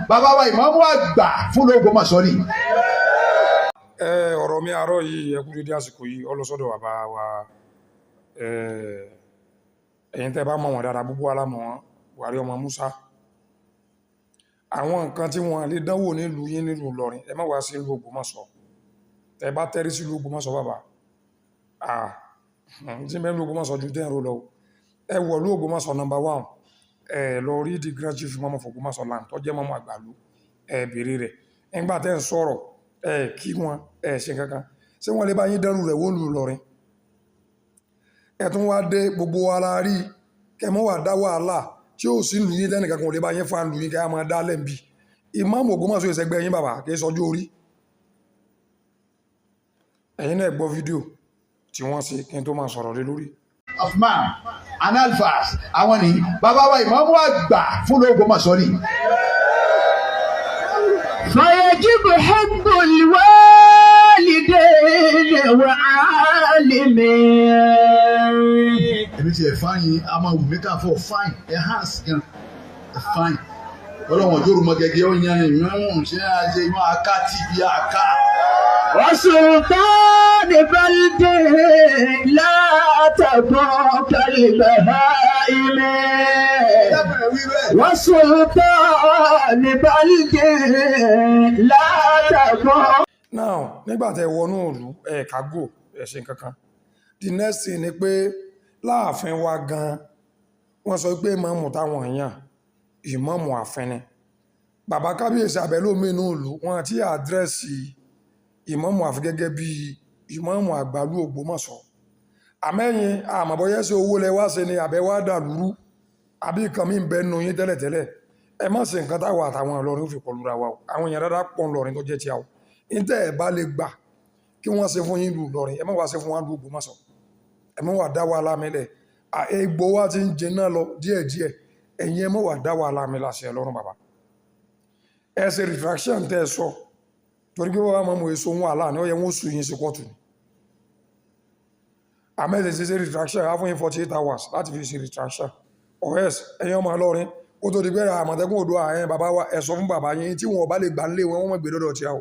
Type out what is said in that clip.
bàbá wa ìmáàmù àgbà fún l'Ógbómọ̀ṣọ́ ni. Ọ̀rọ̀ mi àárọ̀ yìí ẹ kú dédé àsìkò yìí ọlọ́sọ́dọ̀ bàbá wa ẹ̀yin tẹ́ bá mọ̀ wọ́n dáadáa gbogbo alámọ̀ wọn Buhari ọmọ Musa. Àwọn nǹkan tí wọ́n lè dánwò nílùú yín nílùú Ìlọrin ẹ má wá sí ìlú Ògbómọ̀ṣọ́. Tẹ́ bá tẹ́rí sí ìlú Ògbómọ̀ṣọ́ bàbá tí mẹ́rin Ògbómọ̀ṣọ́ ju dẹ́rù lọ. Ẹ wọ̀ ìlú Ògbómọ̀ṣọ́ number 1 lọ rí the grand chief mọ́mọ́ fún Ògbómọ̀ṣọ́ land tó jẹ́ mọ́mọ́ àgbàlú bèrè rẹ̀ nígbà tẹ́ ń sọ̀rọ̀ kí wọn ṣe kankan ṣé wọ́n lè bá yín dẹ́rù rẹ̀ wó lù Ìlọrin. Ẹ tún wá dé gbogbo ara rí kẹmọ́ wà dá wàhálà tí ó sì lù yín tẹ́nìkan kan ò lè bá yín fa lù yín kẹ́ á máa dá lẹ́ǹbì. Ìmáàmù Ògbómọ̀ṣọ́ ìṣẹ́gbẹ́ yín bàbá kì í sọjú orí. Ẹ̀yin náà gbọ́ fídíò tí wọ́n ṣe kí n tó máa sọ̀rọ̀ lé lórí. of man and alphas àwọn ni bàbá wa ìmáàmù àgbà fún l'Ógbómọ̀ṣọ́ ni. فيجب حب الوالدين وعالمين. èmi ti ẹ̀ fáyín a máa wù mí ká fọ́ fáyín ẹ̀ hàn sí gan ẹ̀ fáyín ọlọ́wọ́n yóò rúmọ gẹ́gẹ́ ó yan ìrún ṣé àjẹ inú aká tí bí aká. وسلطان بلد لا تكون كالبهائم. وسلطان بلد لا تكون. Now nígbà tẹ́ wọnú ìlú kágò ṣe kankan the next thing ni pé láàfin wa gan wọ́n sọ pé ìmáàmù táwọn èèyàn ìmáàmù àfin ni bàbá kábíyèsí àbẹ̀lómi inú ìlú wọn àti àdírẹ́sì ìmáàmù àfi gẹ́gẹ́ bí ìmáàmù àgbàlú Ògbómọ̀ṣọ́. Àmẹ́yìn àmọ̀bọ́yẹ́sí owó lẹ wá ṣe ni àbẹ̀wá dàlúrú àbí nǹkan mi ń bẹ nù yín tẹ́lẹ̀tẹ́lẹ̀ ẹ má ṣe nǹkan táwọn àtàwọn Ìlọrin ó fi kọlura wa o àwọn èèyàn dáadáa pọ̀ Ìlọrin tó jẹ́ tí a o níta ẹ̀ bá lè gbà kí wọ́n ṣe fún yín lù Ìlọrin ẹ má wá ṣe fún wa lù Ògbómọ̀ṣọ́ ẹ má wá dá wa lámẹ́lẹ̀ egbò wa ti ń jẹná lọ díẹ̀díẹ̀ ẹ̀yin ẹ má wá dá wa lámẹ́lẹ̀ àṣẹ Ọlọ́run bàbá ẹ ṣe retraction tẹ́ ẹ sọ torí pé wọ́n máa mú èso wọn àlá ní ó yẹ wọ́n sùn yín sí kóòtù ni àmẹ́sẹ̀ ṣe retraction á fún yín 48 hours láti fi ṣe retraction ọ̀hẹ́s ẹ̀yin ọmọ Ìlọrin ó tó di pé Àmọ̀tẹ́kùn Oòduà bàbá wa ẹ sọ fún bàbá yín tí wọn ò bá lè gbà ń lé wọn wọ́n mọ̀ gbé lọ́dọ̀ tí a o